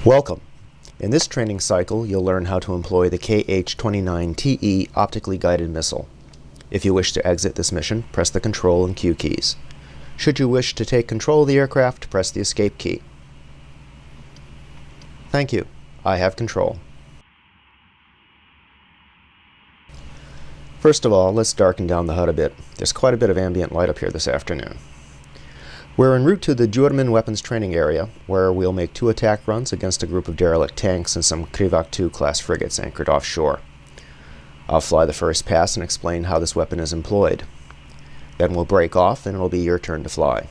Welcome. In this training cycle, you'll learn how to employ the Kh-29TE optically guided missile. If you wish to exit this mission, press the Control and Q keys. Should you wish to take control of the aircraft, press the Escape key. Thank you. I have control. First of all, let's darken down the HUD a bit. There's quite a bit of ambient light up here this afternoon. We're en route to the German weapons training area, where we'll make 2 attack runs against a group of derelict tanks and some Krivak II class frigates anchored offshore. I'll fly the first pass and explain how this weapon is employed. Then we'll break off and it'll be your turn to fly.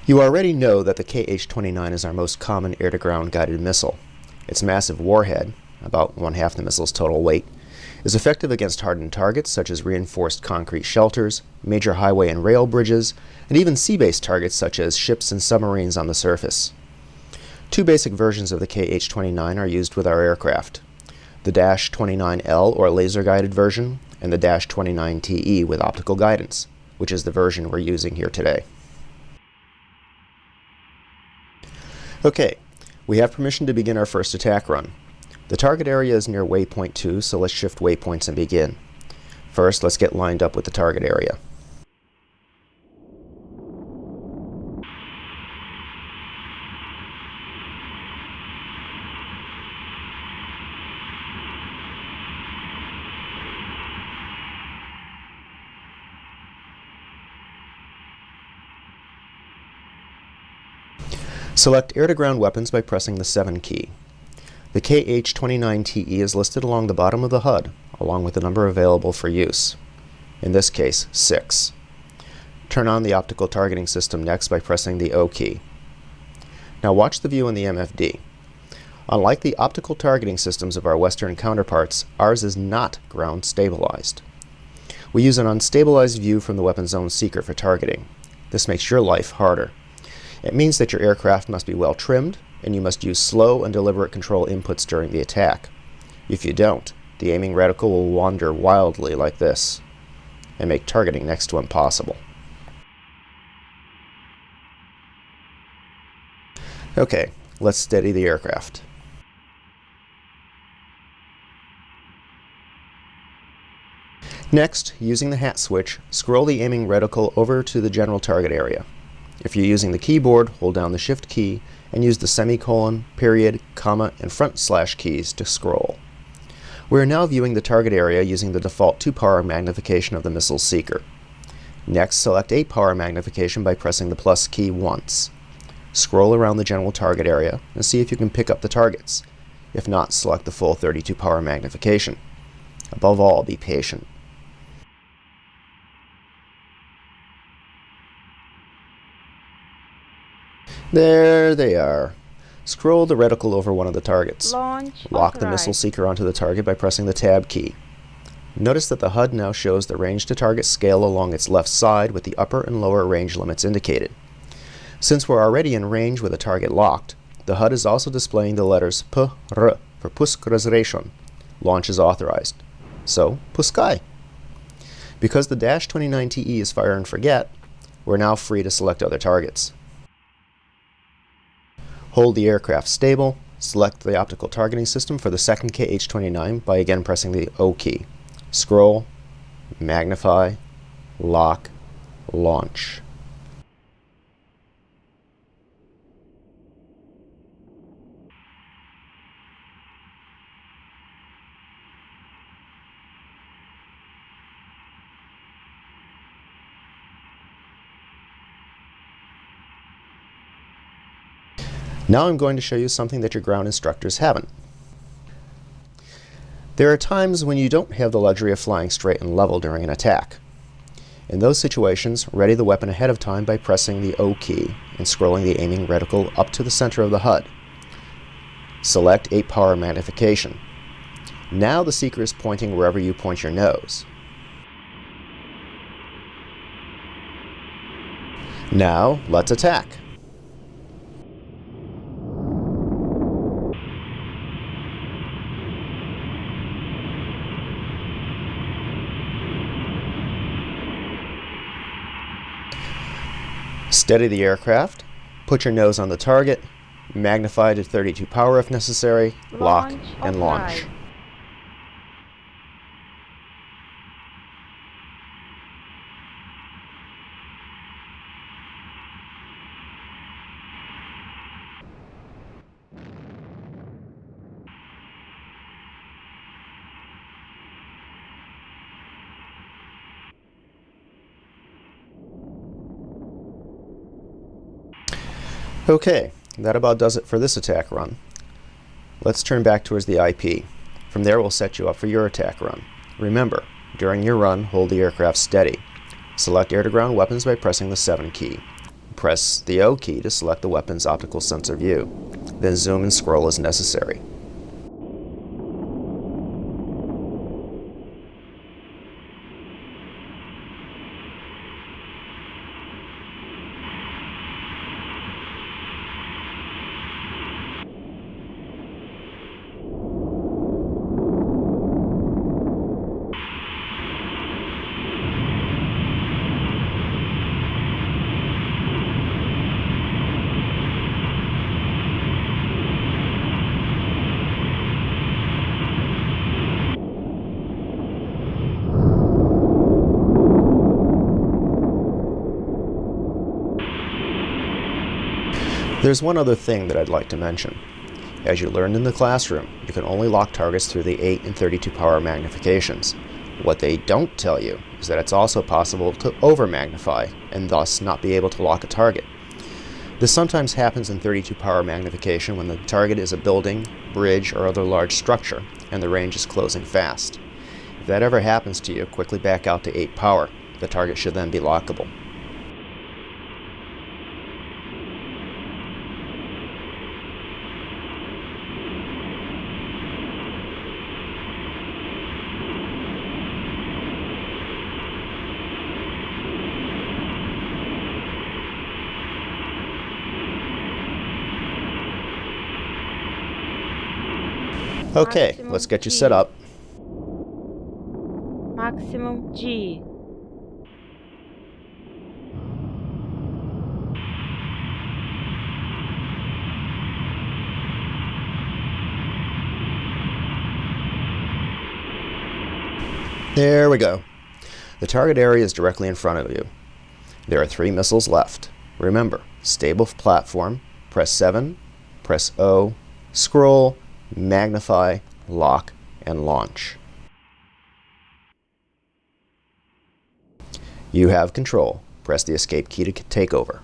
You already know that the Kh-29 is our most common air-to-ground guided missile. Its massive warhead, about 1/2 the missile's total weight, is effective against hardened targets such as reinforced concrete shelters, major highway and rail bridges, and even sea-based targets such as ships and submarines on the surface. 2 basic versions of the Kh-29 are used with our aircraft: the -29L or laser-guided version, and the -29TE with optical guidance, which is the version we're using here today. Okay, we have permission to begin our first attack run. The target area is near waypoint 2, so let's shift waypoints and begin. First, let's get lined up with the target area. Select air-to-ground weapons by pressing the 7 key. The Kh-29TE is listed along the bottom of the HUD, along with the number available for use. In this case, 6. Turn on the optical targeting system next by pressing the O key. Now watch the view in the MFD. Unlike the optical targeting systems of our Western counterparts, ours is not ground stabilized. We use an unstabilized view from the weapon zone seeker for targeting. This makes your life harder. It means that your aircraft must be well trimmed, and you must use slow and deliberate control inputs during the attack. If you don't, the aiming reticle will wander wildly like this, and make targeting next to impossible. Okay, let's steady the aircraft. Next, using the hat switch, scroll the aiming reticle over to the general target area. If you're using the keyboard, hold down the Shift key and use the semicolon, period, comma, and front slash keys to scroll. We are now viewing the target area using the default 2-power magnification of the missile seeker. Next, select 8-power magnification by pressing the plus key once. Scroll around the general target area and see if you can pick up the targets. If not, select the full 32-power magnification. Above all, be patient. There they are. Scroll the reticle over one of the targets. Lock the missile seeker onto the target by pressing the Tab key. Notice that the HUD now shows the range to target scale along its left side with the upper and lower range limits indicated. Since we're already in range with the target locked, the HUD is also displaying the letters PR for Pusk Razрешен. Launch is authorized. So, puskай. Because the -29TE is fire and forget, we're now free to select other targets. Hold the aircraft stable, select the optical targeting system for the second Kh-29 by again pressing the O key. Scroll, magnify, lock, launch. Now I'm going to show you something that your ground instructors haven't. There are times when you don't have the luxury of flying straight and level during an attack. In those situations, ready the weapon ahead of time by pressing the O key and scrolling the aiming reticle up to the center of the HUD. Select 8-power magnification. Now the seeker is pointing wherever you point your nose. Now let's attack. Steady the aircraft, Put your nose on the target, magnify to 32 power if necessary, lock, and launch. Okay, that about does it for this attack run. Let's turn back towards the IP. From there we'll set you up for your attack run. Remember, during your run, hold the aircraft steady. Select air-to-ground weapons by pressing the 7 key. Press the O key to select the weapon's optical sensor view. Then zoom and scroll as necessary. There's one other thing that I'd like to mention. As you learned in the classroom, you can only lock targets through the 8 and 32 power magnifications. What they don't tell you is that it's also possible to over-magnify and thus not be able to lock a target. This sometimes happens in 32 power magnification when the target is a building, bridge, or other large structure and the range is closing fast. If that ever happens to you, quickly back out to 8 power. The target should then be lockable. Okay, let's get you set up. Maximum G. There we go. The target area is directly in front of you. There are 3 missiles left. Remember, stable platform, press 7, press O, scroll, magnify, lock, and launch. You have control. Press the escape key to take over.